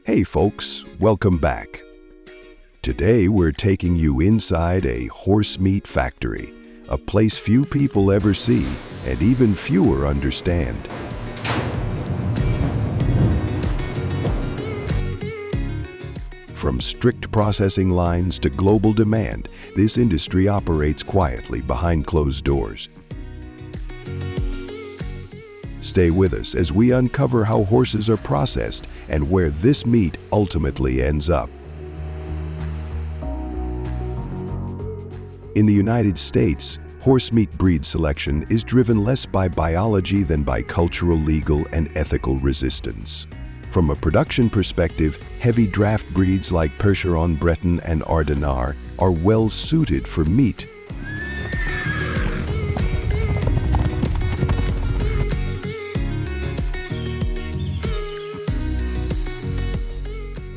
Hey folks, welcome back. Today we're taking you inside a horse meat factory, a place few people ever see and even fewer understand. From strict processing lines to global demand, this industry operates quietly behind closed doors. Stay with us as we uncover how horses are processed and where this meat ultimately ends up. In the United States, horse meat breed selection is driven less by biology than by cultural, legal, and ethical resistance. From a production perspective, heavy draft breeds like Percheron, Breton, and Ardennar are well suited for meat.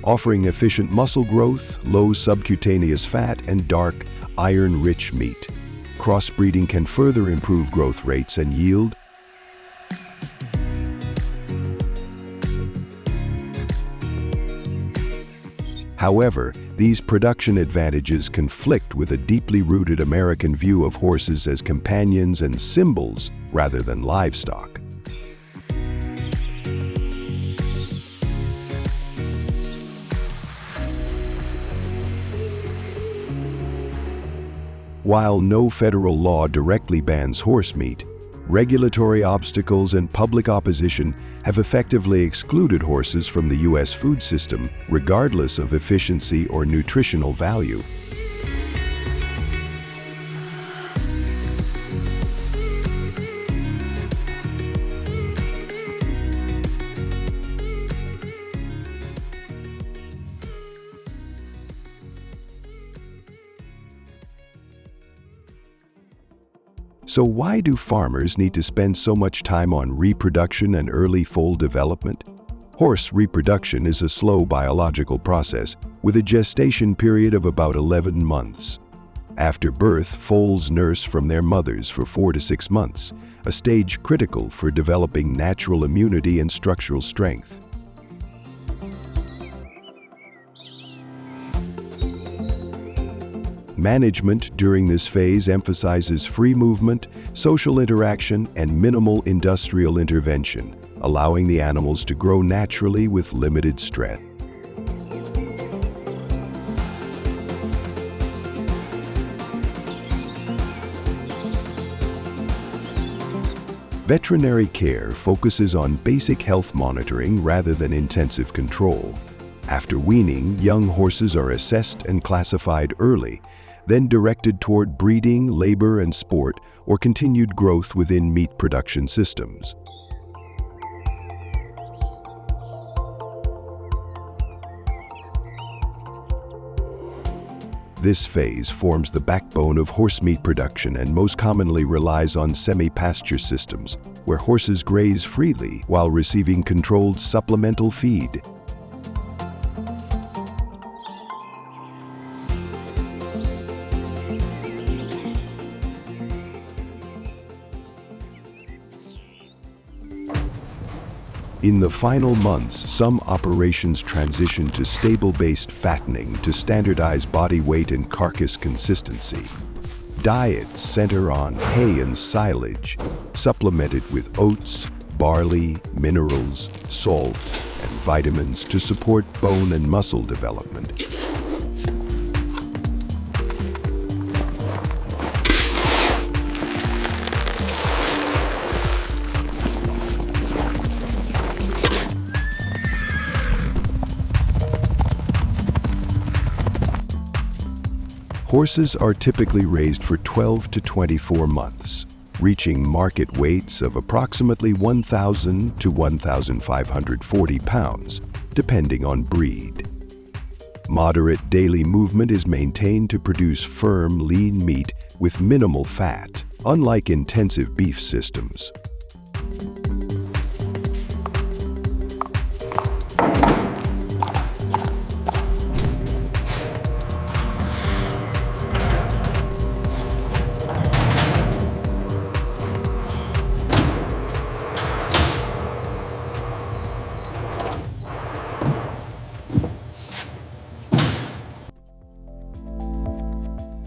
Offering efficient muscle growth, low subcutaneous fat, and dark, iron-rich meat. Crossbreeding can further improve growth rates and yield. However, these production advantages conflict with a deeply rooted American view of horses as companions and symbols rather than livestock. While no federal law directly bans horse meat, regulatory obstacles and public opposition have effectively excluded horses from the U.S. food system, regardless of efficiency or nutritional value. So why do farmers need to spend so much time on reproduction and early foal development? Horse reproduction is a slow biological process with a gestation period of about 11 months. After birth, foals nurse from their mothers for 4 to 6 months, a stage critical for developing natural immunity and structural strength. Management during this phase emphasizes free movement, social interaction, and minimal industrial intervention, allowing the animals to grow naturally with limited stress. Veterinary care focuses on basic health monitoring rather than intensive control. After weaning, young horses are assessed and classified early, then directed toward breeding, labor, and sport, or continued growth within meat production systems. This phase forms the backbone of horse meat production and most commonly relies on semi-pasture systems, where horses graze freely while receiving controlled supplemental feed. In the final months, some operations transition to stable-based fattening to standardize body weight and carcass consistency. Diets center on hay and silage, supplemented with oats, barley, minerals, salt, and vitamins to support bone and muscle development. Horses are typically raised for 12 to 24 months, reaching market weights of approximately 1,000 to 1,540 pounds, depending on breed. Moderate daily movement is maintained to produce firm, lean meat with minimal fat, unlike intensive beef systems.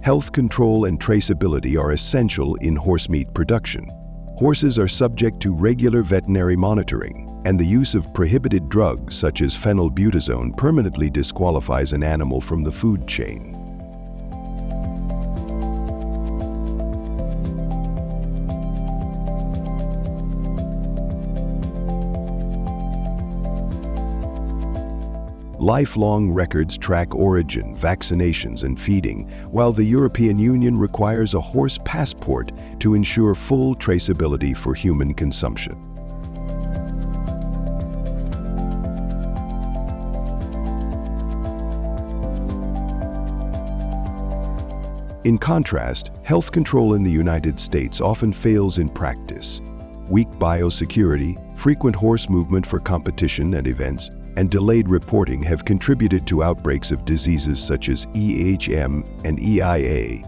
Health control and traceability are essential in horse meat production. Horses are subject to regular veterinary monitoring, and the use of prohibited drugs such as phenylbutazone permanently disqualifies an animal from the food chain. Lifelong records track origin, vaccinations, and feeding, while the European Union requires a horse passport to ensure full traceability for human consumption. In contrast, health control in the United States often fails in practice. Weak biosecurity, frequent horse movement for competition and events, and delayed reporting have contributed to outbreaks of diseases such as EHM and EIA.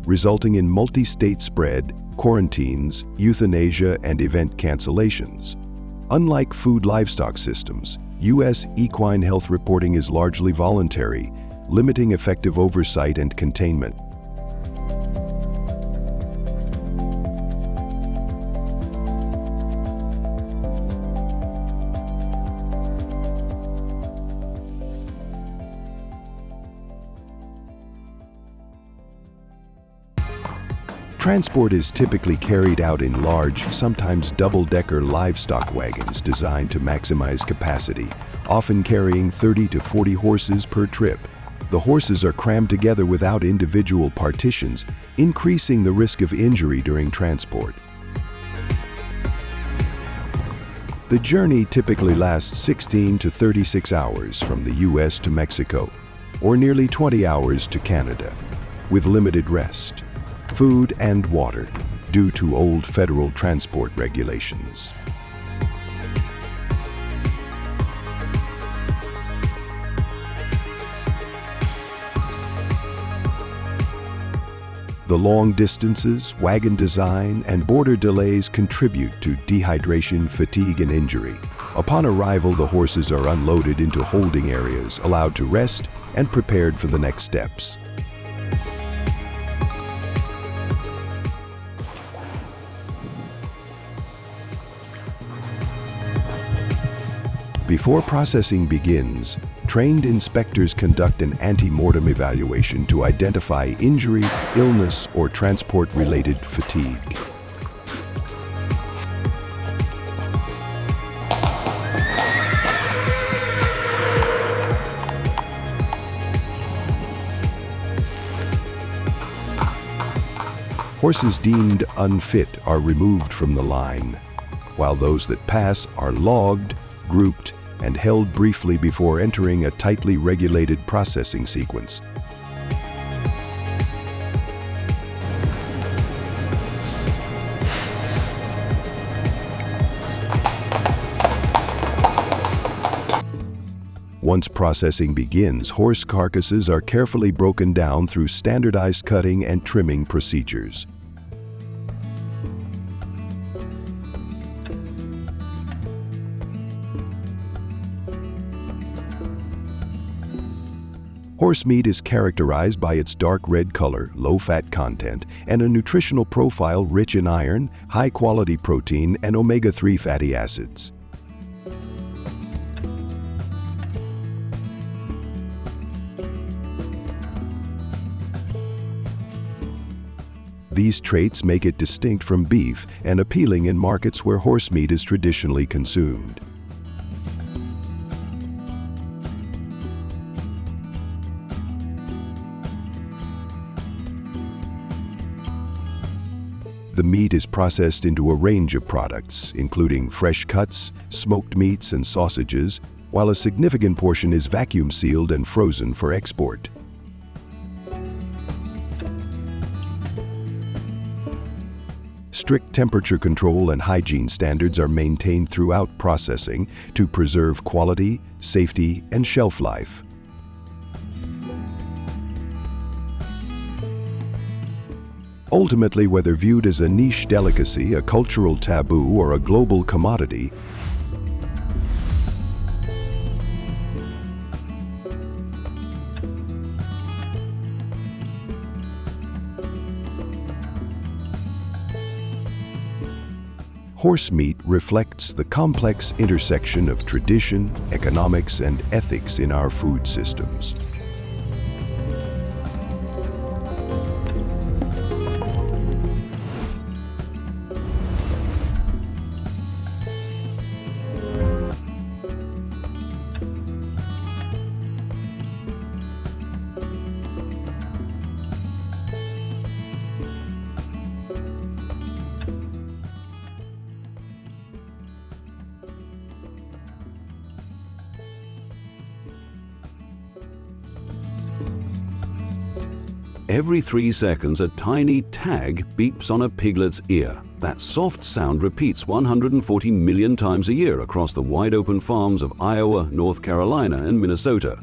Resulting in multi-state spread, quarantines, euthanasia, and event cancellations. Unlike food livestock systems, U.S. equine health reporting is largely voluntary, limiting effective oversight and containment. Transport is typically carried out in large, sometimes double-decker livestock wagons designed to maximize capacity, often carrying 30 to 40 horses per trip. The horses are crammed together without individual partitions, increasing the risk of injury during transport. The journey typically lasts 16 to 36 hours from the U.S. to Mexico, or nearly 20 hours to Canada, with limited rest, food, and water, due to old federal transport regulations. The long distances, wagon design, and border delays contribute to dehydration, fatigue, and injury. Upon arrival, the horses are unloaded into holding areas, allowed to rest, and prepared for the next steps. Before processing begins, trained inspectors conduct an ante-mortem evaluation to identify injury, illness, or transport-related fatigue. Horses deemed unfit are removed from the line, while those that pass are logged, grouped, and held briefly before entering a tightly regulated processing sequence. Once processing begins, horse carcasses are carefully broken down through standardized cutting and trimming procedures. Horse meat is characterized by its dark red color, low fat content, and a nutritional profile rich in iron, high-quality protein, and omega-3 fatty acids. These traits make it distinct from beef and appealing in markets where horse meat is traditionally consumed. The meat is processed into a range of products, including fresh cuts, smoked meats, and sausages, while a significant portion is vacuum sealed and frozen for export. Strict temperature control and hygiene standards are maintained throughout processing to preserve quality, safety, and shelf life. Ultimately, whether viewed as a niche delicacy, a cultural taboo, or a global commodity, horse meat reflects the complex intersection of tradition, economics, and ethics in our food systems. Every 3 seconds, a tiny tag beeps on a piglet's ear. That soft sound repeats 140 million times a year across the wide-open farms of Iowa, North Carolina, and Minnesota.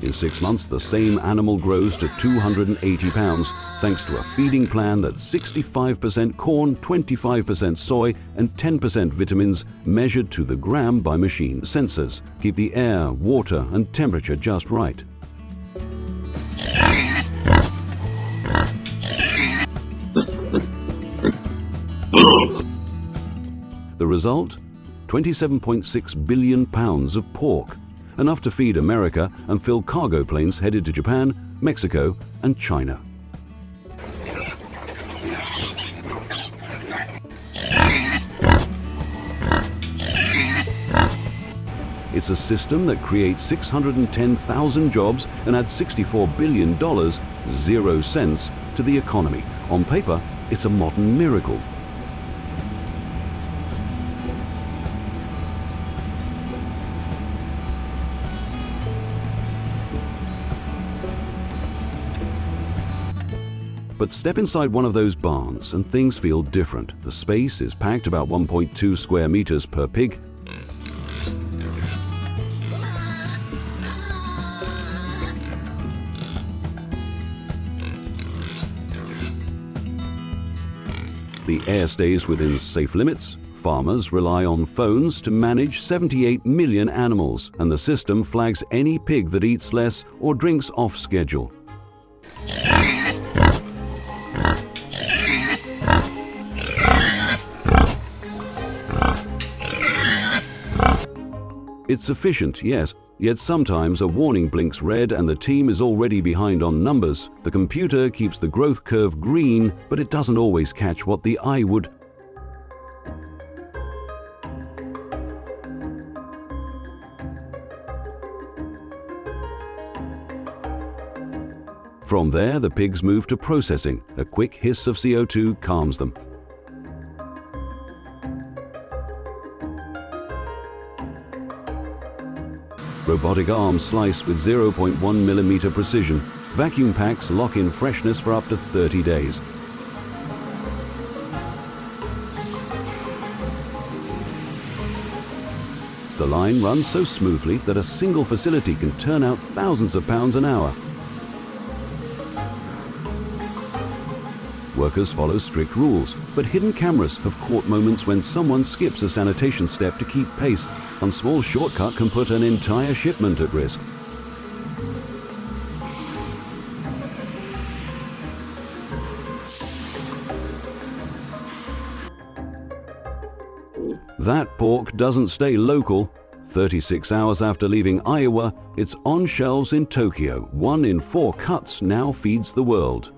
In 6 months, the same animal grows to 280 pounds, thanks to a feeding plan that's 65% corn, 25% soy, and 10% vitamins measured to the gram by machine sensors. Keep the air, water, and temperature just right. The result? 27.6 billion pounds of pork. Enough to feed America and fill cargo planes headed to Japan, Mexico, and China. It's a system that creates 610,000 jobs and adds $64 billion, 0 cents, to the economy. On paper, it's a modern miracle. But step inside one of those barns and things feel different. The space is packed about 1.2 square meters per pig. The air stays within safe limits. Farmers rely on phones to manage 78 million animals, and the system flags any pig that eats less or drinks off schedule. It's efficient, yes, yet sometimes a warning blinks red and the team is already behind on numbers. The computer keeps the growth curve green, but it doesn't always catch what the eye would. From there, the pigs move to processing. A quick hiss of CO2 calms them. Robotic arms slice with 0.1 millimeter precision. Vacuum packs lock in freshness for up to 30 days. The line runs so smoothly that a single facility can turn out thousands of pounds an hour. Workers follow strict rules, but hidden cameras have caught moments when someone skips a sanitation step to keep pace. One small shortcut can put an entire shipment at risk. That pork doesn't stay local. 36 hours after leaving Iowa, it's on shelves in Tokyo. 1 in 4 cuts now feeds the world.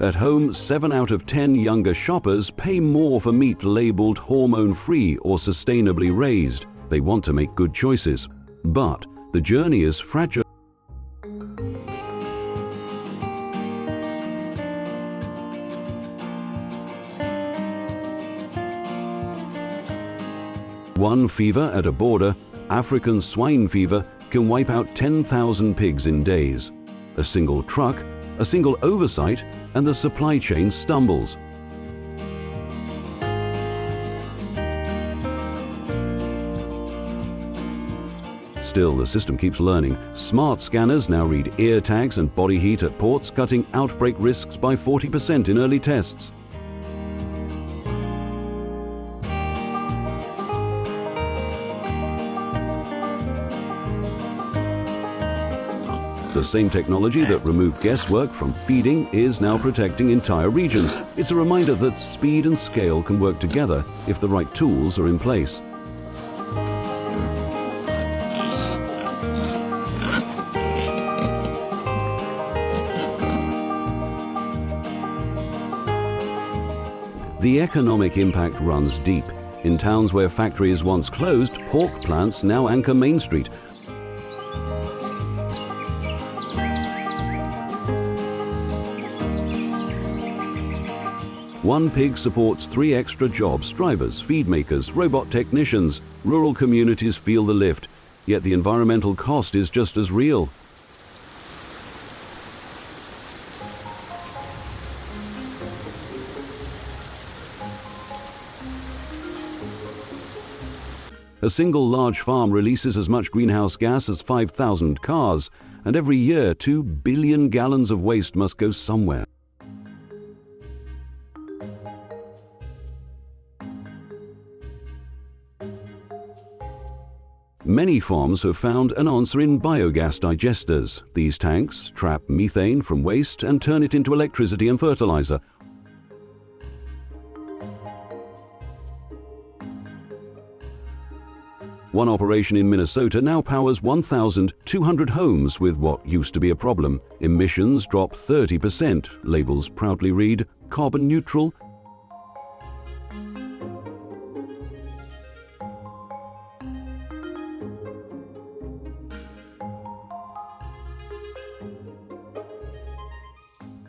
At home, 7 out of 10 younger shoppers pay more for meat labeled hormone-free or sustainably raised. They want to make good choices. But the journey is fragile. One fever at a border, African swine fever, can wipe out 10,000 pigs in days. A single truck A single oversight and the supply chain stumbles. Still, the system keeps learning. Smart scanners now read ear tags and body heat at ports, cutting outbreak risks by 40% in early tests. The same technology that removed guesswork from feeding is now protecting entire regions. It's a reminder that speed and scale can work together if the right tools are in place. The economic impact runs deep. In towns where factories once closed, pork plants now anchor Main Street. One pig supports 3 extra jobs: drivers, feed makers, robot technicians. Rural communities feel the lift, yet the environmental cost is just as real. A single large farm releases as much greenhouse gas as 5,000 cars, and every year 2 billion gallons of waste must go somewhere. Many farms have found an answer in biogas digesters. These tanks trap methane from waste and turn it into electricity and fertilizer. One operation in Minnesota now powers 1,200 homes with what used to be a problem. Emissions drop 30%. Labels proudly read carbon neutral.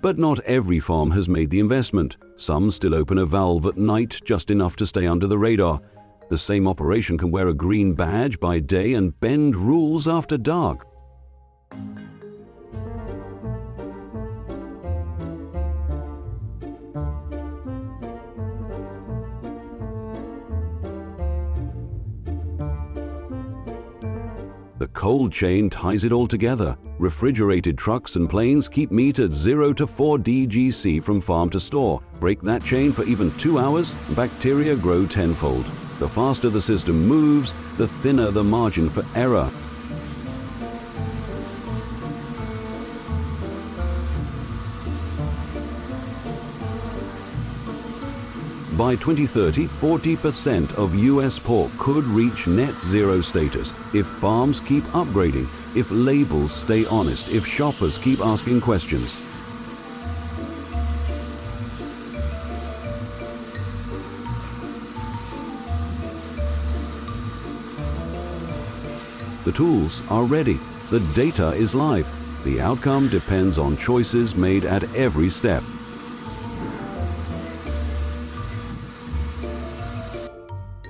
But not every farm has made the investment. Some still open a valve at night, just enough to stay under the radar. The same operation can wear a green badge by day and bend rules after dark. The cold chain ties it all together. Refrigerated trucks and planes keep meat at 0 to 4 DGC from farm to store. Break that chain for even 2 hours, bacteria grow tenfold. The faster the system moves, the thinner the margin for error. By 2030, 40% of US pork could reach net zero status if farms keep upgrading, if labels stay honest, if shoppers keep asking questions. The tools are ready. The data is live. The outcome depends on choices made at every step.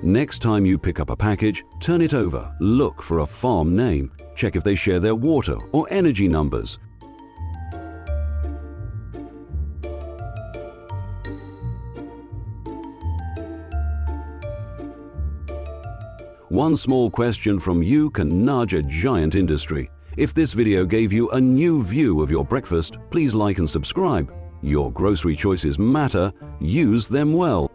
Next time you pick up a package, turn it over. Look for a farm name. Check if they share their water or energy numbers. One small question from you can nudge a giant industry. If this video gave you a new view of your breakfast, please like and subscribe. Your grocery choices matter. Use them well.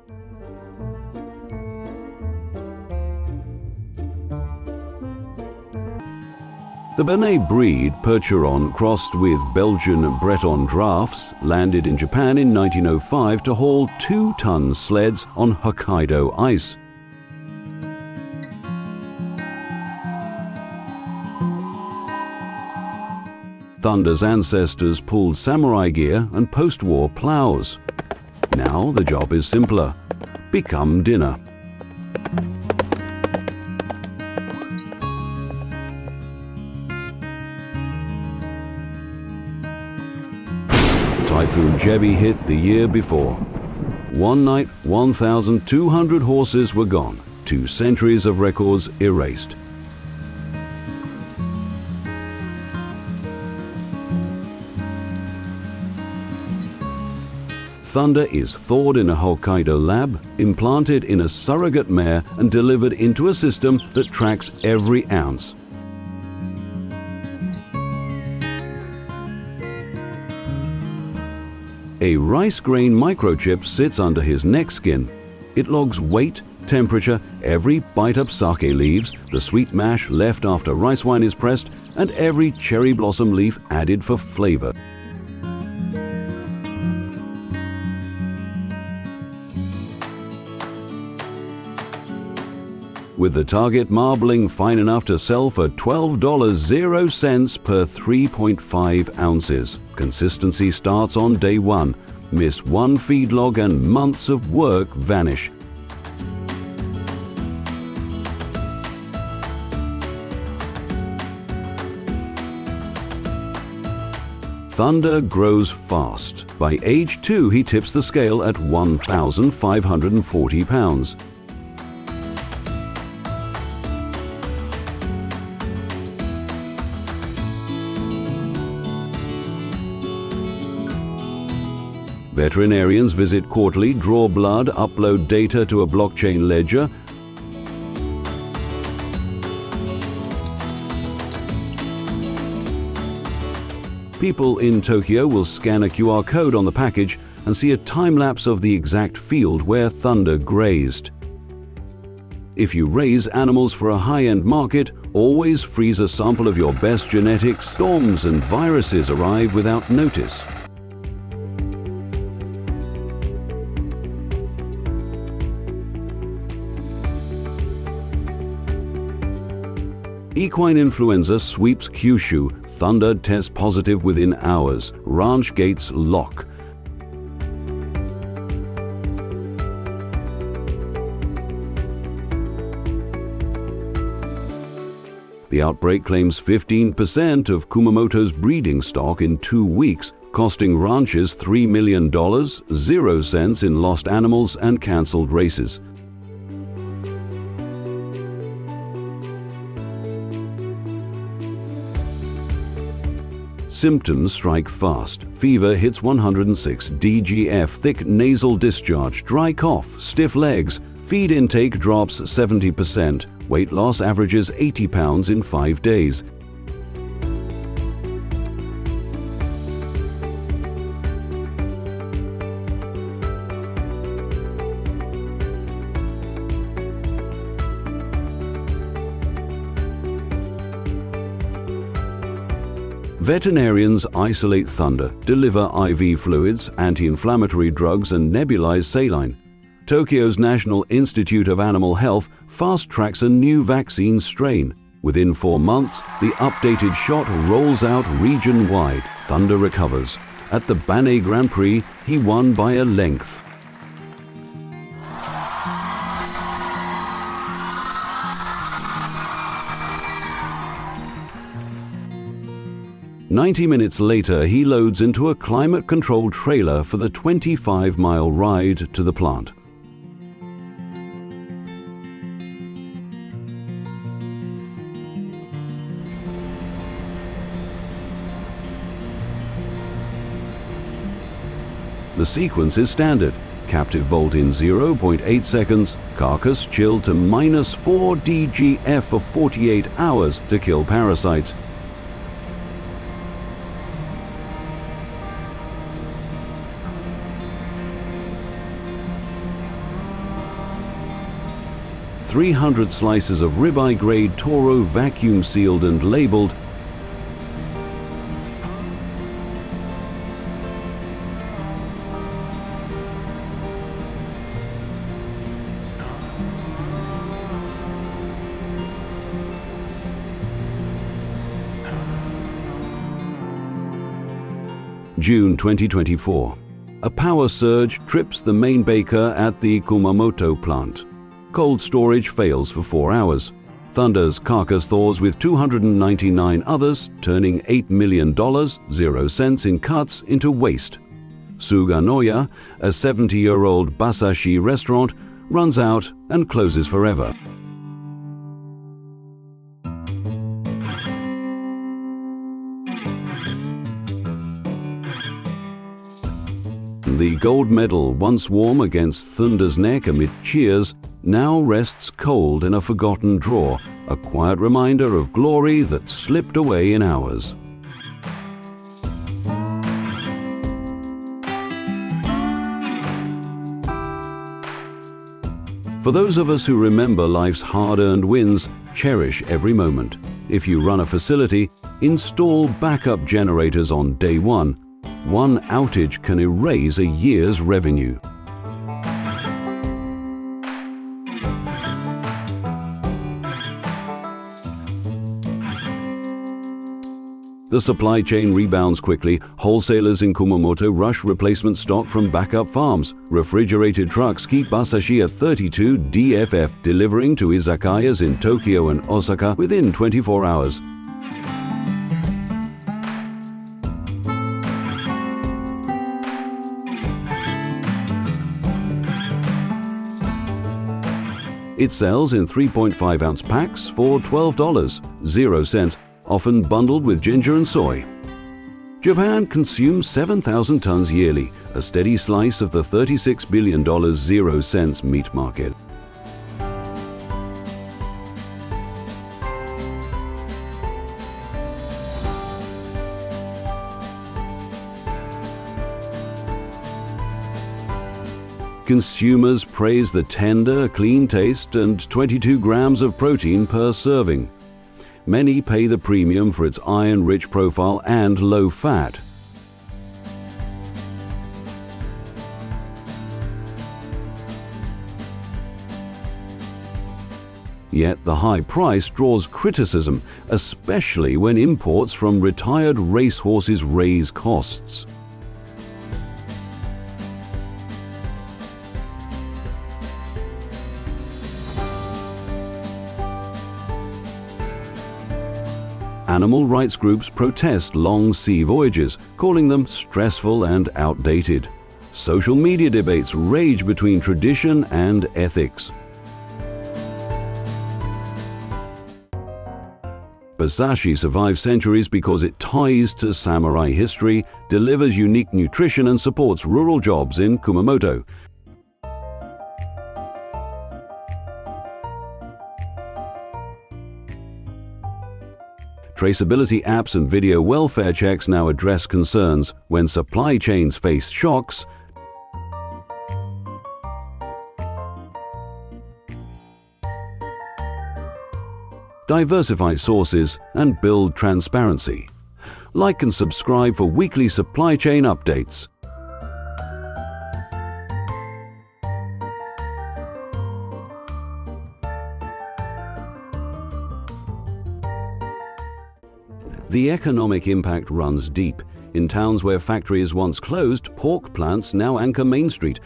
The Bernay breed, Percheron, crossed with Belgian Breton drafts, landed in Japan in 1905 to haul 2-ton sleds on Hokkaido ice. Thunder's ancestors pulled samurai gear and post-war plows. Now the job is simpler. Become dinner. Typhoon Jebi hit the year before. One night, 1,200 horses were gone. 2 centuries of records erased. Thunder is thawed in a Hokkaido lab, implanted in a surrogate mare, and delivered into a system that tracks every ounce. A rice grain microchip sits under his neck skin. It logs weight, temperature, every bite-up sake leaves, the sweet mash left after rice wine is pressed, and every cherry blossom leaf added for flavor. With the target marbling fine enough to sell for $12.00 per 3.5 ounces. Consistency starts on day one. Miss one feed log and months of work vanish. Thunder grows fast. By age 2, he tips the scale at 1,540 pounds. Veterinarians visit quarterly, draw blood, upload data to a blockchain ledger. People in Tokyo will scan a QR code on the package and see a time-lapse of the exact field where Thunder grazed. If you raise animals for a high-end market, always freeze a sample of your best genetics. Storms and viruses arrive without notice. Equine influenza sweeps Kyushu. Thunder tests positive within hours. Ranch gates lock. The outbreak claims 15% of Kumamoto's breeding stock in 2 weeks, costing ranchers $3 million, 0 cents in lost animals and cancelled races. Symptoms strike fast. Fever hits 106, DGF, thick nasal discharge, dry cough, stiff legs. Feed intake drops 70%. Weight loss averages 80 pounds in 5 days. Veterinarians isolate Thunder, deliver IV fluids, anti-inflammatory drugs, and nebulize saline. Tokyo's National Institute of Animal Health fast-tracks a new vaccine strain. Within 4 months, the updated shot rolls out region-wide. Thunder recovers. At the Bane Grand Prix, he won by a length. "90 minutes later, he loads into a climate-controlled trailer for the 25-mile ride to the plant. The sequence is standard. Captive bolt in 0.8 seconds, carcass chilled to -4 DGF for 48 hours to kill parasites. "300 slices of ribeye-grade Toro vacuum sealed and labeled. June 2024. A power surge trips the main baker at the Kumamoto plant. Cold storage fails for 4 hours. Thunder's carcass thaws with 299 others, turning $8 million, 0 cents in cuts, into waste. Suganoya, a 70-year-old Basashi restaurant, runs out and closes forever. The gold medal, once warm against Thunder's neck amid cheers, now rests cold in a forgotten drawer, a quiet reminder of glory that slipped away in hours. For those of us who remember life's hard-earned wins, cherish every moment. If you run a facility, install backup generators on day one. One outage can erase a year's revenue. The supply chain rebounds quickly. Wholesalers in Kumamoto rush replacement stock from backup farms. Refrigerated trucks keep Basashi at 32 DFF, delivering to izakayas in Tokyo and Osaka within 24 hours. It sells in 3.5-ounce packs for $12, 0 cents, often bundled with ginger and soy. Japan consumes 7,000 tons yearly, a steady slice of the $36 billion 0 cents meat market. Consumers praise the tender, clean taste and 22 grams of protein per serving. Many pay the premium for its iron-rich profile and low fat. Yet the high price draws criticism, especially when imports from retired racehorses raise costs. Animal rights groups protest long sea voyages, calling them stressful and outdated. Social media debates rage between tradition and ethics. Basashi survives centuries because it ties to samurai history, delivers unique nutrition and supports rural jobs in Kumamoto. Traceability apps and video welfare checks now address concerns when supply chains face shocks. Diversify sources and build transparency. Like and subscribe for weekly supply chain updates. The economic impact runs deep. In towns where factories once closed, pork plants now anchor Main Street.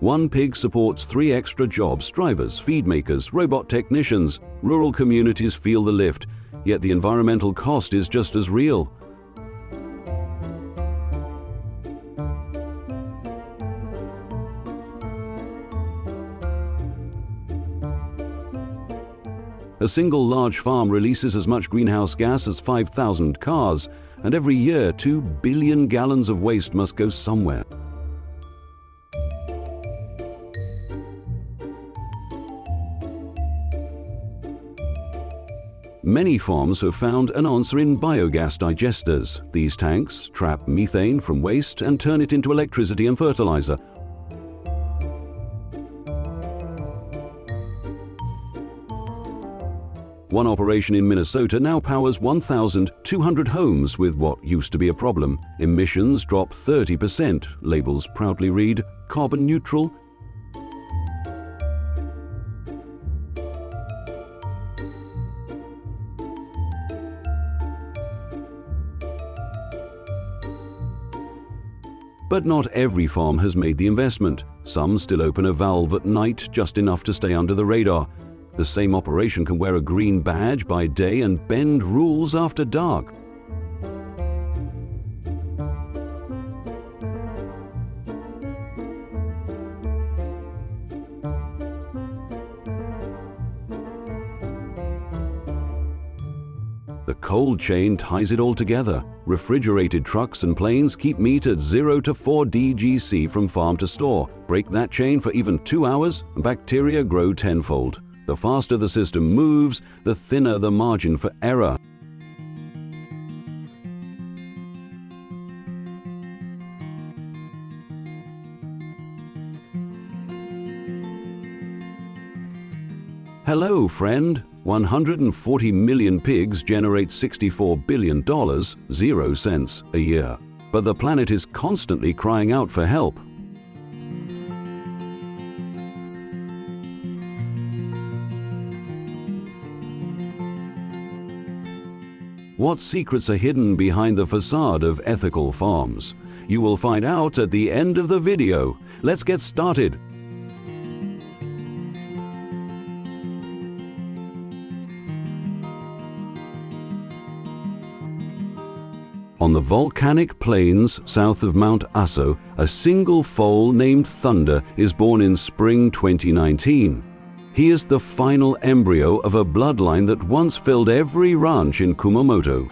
One pig supports 3 extra jobs: drivers, feed makers, robot technicians. Rural communities feel the lift, yet the environmental cost is just as real. A single large farm releases as much greenhouse gas as 5,000 cars, and every year 2 billion gallons of waste must go somewhere. Many farms have found an answer in biogas digesters. These tanks trap methane from waste and turn it into electricity and fertilizer. One operation in Minnesota now powers 1,200 homes with what used to be a problem. Emissions drop 30%. Labels proudly read, carbon neutral. But not every farm has made the investment. Some still open a valve at night, just enough to stay under the radar. The same operation can wear a green badge by day and bend rules after dark. The cold chain ties it all together. Refrigerated trucks and planes keep meat at 0 to 4 DGC from farm to store. Break that chain for even 2 hours, and bacteria grow tenfold. The faster the system moves, the thinner the margin for error. Hello, friend. 140 million pigs generate $64 billion, 0 cents, a year. But the planet is constantly crying out for help. What secrets are hidden behind the facade of ethical farms? You will find out at the end of the video. Let's get started. On the volcanic plains south of Mount Aso, a single foal named Thunder is born in spring 2019. He is the final embryo of a bloodline that once filled every ranch in Kumamoto.